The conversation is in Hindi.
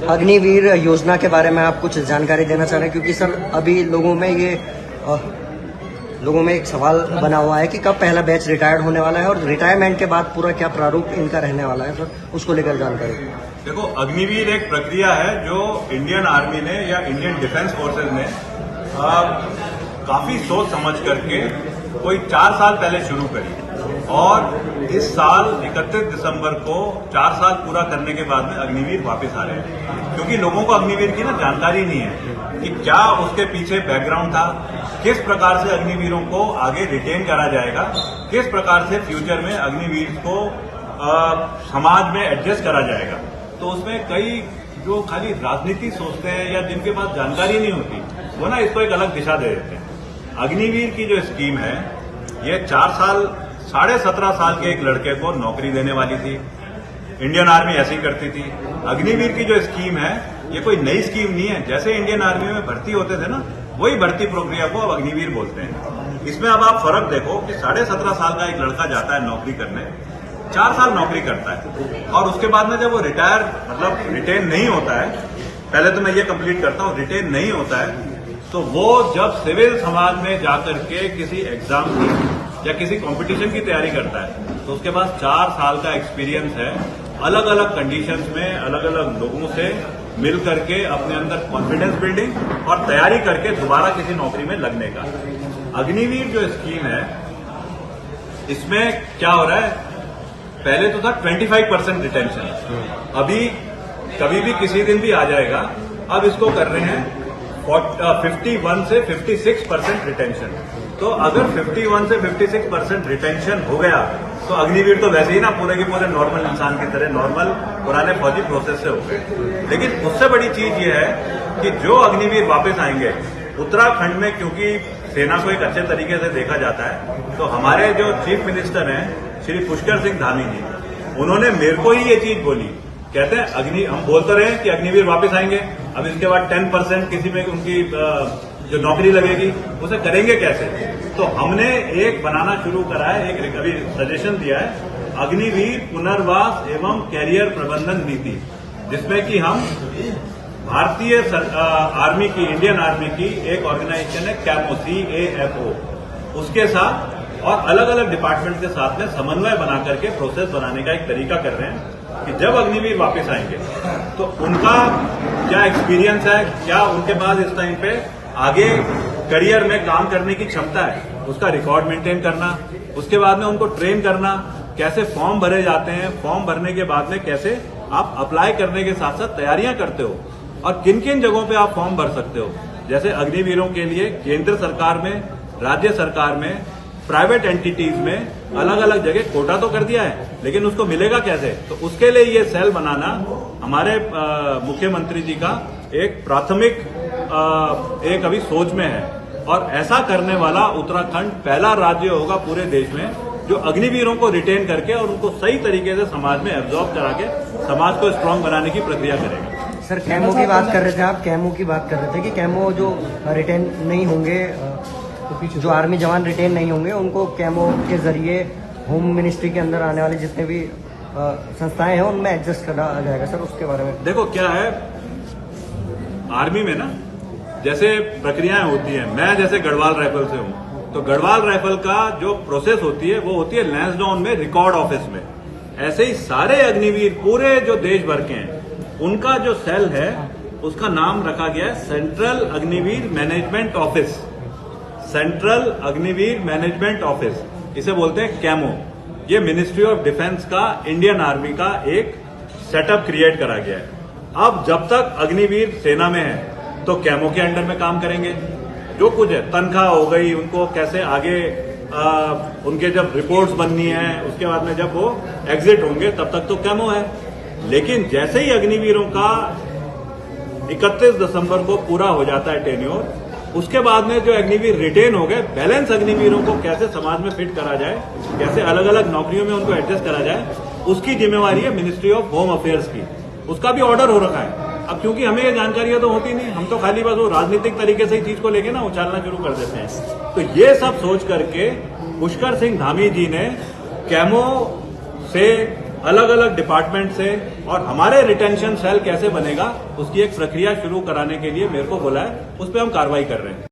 अग्निवीर योजना के बारे में आप कुछ जानकारी देना चाह रहे हैं, क्योंकि सर अभी लोगों में एक सवाल बना हुआ है कि कब पहला बैच रिटायर्ड होने वाला है और रिटायरमेंट के बाद पूरा क्या प्रारूप इनका रहने वाला है, सर उसको लेकर जानकारी। देखो, अग्निवीर एक प्रक्रिया है जो इंडियन आर्मी ने या इंडियन डिफेंस फोर्सेज ने काफी सोच समझ करके कोई 4 साल पहले शुरू करी और इस साल 31 दिसंबर को 4 साल पूरा करने के बाद में अग्निवीर वापस आ रहे हैं, क्योंकि लोगों को अग्निवीर की ना जानकारी नहीं है कि क्या उसके पीछे बैकग्राउंड था, किस प्रकार से अग्निवीरों को आगे रिटेन करा जाएगा, किस प्रकार से फ्यूचर में अग्निवीर को समाज में एडजस्ट करा जाएगा। तो उसमें कई जो खाली राजनीति सोचते हैं या जिनके पास जानकारी नहीं होती, वो ना इसको एक अलग दिशा दे देते हैं। अग्निवीर की जो स्कीम है, ये 4 साल 17.5 साल के एक लड़के को नौकरी देने वाली थी। इंडियन आर्मी ऐसी करती थी। अग्निवीर की जो स्कीम है, ये कोई नई स्कीम नहीं है। जैसे इंडियन आर्मी में भर्ती होते थे ना, वही भर्ती प्रक्रिया को अब अग्निवीर बोलते हैं। इसमें अब आप फर्क देखो कि 17.5 साल का एक लड़का जाता है नौकरी करने, 4 साल नौकरी करता है और उसके बाद में जब वो रिटायर मतलब रिटेन नहीं होता है, पहले तो मैं ये कंप्लीट करता हूं, रिटेन नहीं होता है, तो वो जब सिविल समाज में जाकर के किसी एग्जाम की या किसी कंपटीशन की तैयारी करता है, तो उसके पास 4 साल का एक्सपीरियंस है अलग अलग कंडीशंस में अलग अलग लोगों से मिल करके अपने अंदर कॉन्फिडेंस बिल्डिंग और तैयारी करके दोबारा किसी नौकरी में लगने का। अग्निवीर जो स्कीम है, इसमें क्या हो रहा है, पहले तो था 25% रिटेंशन, अभी कभी भी किसी दिन भी आ जाएगा। अब इसको कर रहे हैं 51 से 56% रिटेंशन। तो अगर 51 से 56% रिटेंशन हो गया तो अग्निवीर तो वैसे ही ना पूरे के पूरे नॉर्मल इंसान की तरह नॉर्मल पुराने फौजी प्रोसेस से हो गए। लेकिन उससे बड़ी चीज ये है कि जो अग्निवीर वापस आएंगे उत्तराखंड में, क्योंकि सेना को एक अच्छे तरीके से देखा जाता है, तो हमारे जो चीफ मिनिस्टर हैं श्री पुष्कर सिंह धामी जी, उन्होंने मेरे को ही ये चीज बोली, कहते हैं हम बोलते रहे कि अग्निवीर वापस आएंगे, अब इसके बाद 10% किसी में उनकी जो नौकरी लगेगी उसे करेंगे कैसे। तो हमने एक बनाना शुरू करा है, एक अभी सजेशन दिया है, अग्निवीर पुनर्वास एवं कैरियर प्रबंधन नीति, जिसमें कि हम भारतीय आर्मी की, इंडियन आर्मी की एक ऑर्गेनाइजेशन है कैमो, CAMO, उसके साथ और अलग अलग डिपार्टमेंट के साथ में समन्वय बना करके प्रोसेस बनाने का एक तरीका कर रहे हैं कि जब अग्निवीर वापस आएंगे तो उनका क्या एक्सपीरियंस है, क्या उनके पास इस टाइम पे आगे करियर में काम करने की क्षमता है, उसका रिकॉर्ड मेंटेन करना, उसके बाद में उनको ट्रेन करना, कैसे फॉर्म भरे जाते हैं, फॉर्म भरने के बाद में कैसे आप अप्लाई करने के साथ साथ तैयारियां करते हो और किन किन जगहों पे आप फॉर्म भर सकते हो। जैसे अग्निवीरों के लिए केंद्र सरकार में, राज्य सरकार में, प्राइवेट एंटिटीज में अलग अलग जगह कोटा तो कर दिया है, लेकिन उसको मिलेगा कैसे, तो उसके लिए ये सेल बनाना हमारे मुख्यमंत्री जी का एक प्राथमिक एक अभी सोच में है। और ऐसा करने वाला उत्तराखंड पहला राज्य होगा पूरे देश में जो अग्निवीरों को रिटेन करके और उनको सही तरीके से समाज में एब्जॉर्ब करा के समाज को स्ट्रांग बनाने की प्रक्रिया करेगा। सर कैमो की बात कर रहे थे आप, कैमो की बात कर रहे थे कि कैमो जो रिटेन नहीं होंगे, जो आर्मी जवान रिटेन नहीं होंगे, उनको कैमो के जरिए होम मिनिस्ट्री के अंदर आने वाले जितने भी संस्थाएं हैं उनमें एडजस्ट करा जाएगा। सर उसके बारे में देखो, क्या है आर्मी में ना, जैसे प्रक्रियाएं होती हैं, मैं जैसे गढ़वाल राइफल से हूं, तो गढ़वाल राइफल का जो प्रोसेस होती है वो होती है लैंसडाउन में, रिकॉर्ड ऑफिस में। ऐसे ही सारे अग्निवीर पूरे जो देश भर के हैं, उनका जो सेल है उसका नाम रखा गया है central Agniveer management office. Central Agniveer management office, इसे बोलते हैं कैमो। ये मिनिस्ट्री ऑफ डिफेंस का, इंडियन आर्मी का एक सेटअप क्रिएट करा गया है। अब जब तक अग्निवीर सेना में है तो कैमो के अंडर में काम करेंगे, जो कुछ है तनख्वाह हो गई, उनको कैसे आगे उनके जब रिपोर्ट्स बननी है, उसके बाद में जब वो एग्जिट होंगे तब तक तो कैमो है। लेकिन जैसे ही अग्निवीरों का 31 दिसंबर को पूरा हो जाता है टेन्योर, उसके बाद में जो अग्निवीर रिटेन हो गए, बैलेंस अग्निवीरों को कैसे समाज में फिट करा जाए, कैसे अलग अलग नौकरियों में उनको एडजस्ट करा जाए, उसकी जिम्मेवारी है मिनिस्ट्री ऑफ होम अफेयर्स की। उसका भी ऑर्डर हो रखा है। अब क्योंकि हमें ये जानकारियां तो होती नहीं, हम तो खाली बस वो राजनीतिक तरीके से ही चीज को लेके ना उछालना शुरू कर देते हैं। तो ये सब सोच करके पुष्कर सिंह धामी जी ने कैमो से अलग अलग डिपार्टमेंट से, और हमारे रिटेंशन सेल कैसे बनेगा उसकी एक प्रक्रिया शुरू कराने के लिए मेरे को बोला है, उस पर हम कार्रवाई कर रहे हैं।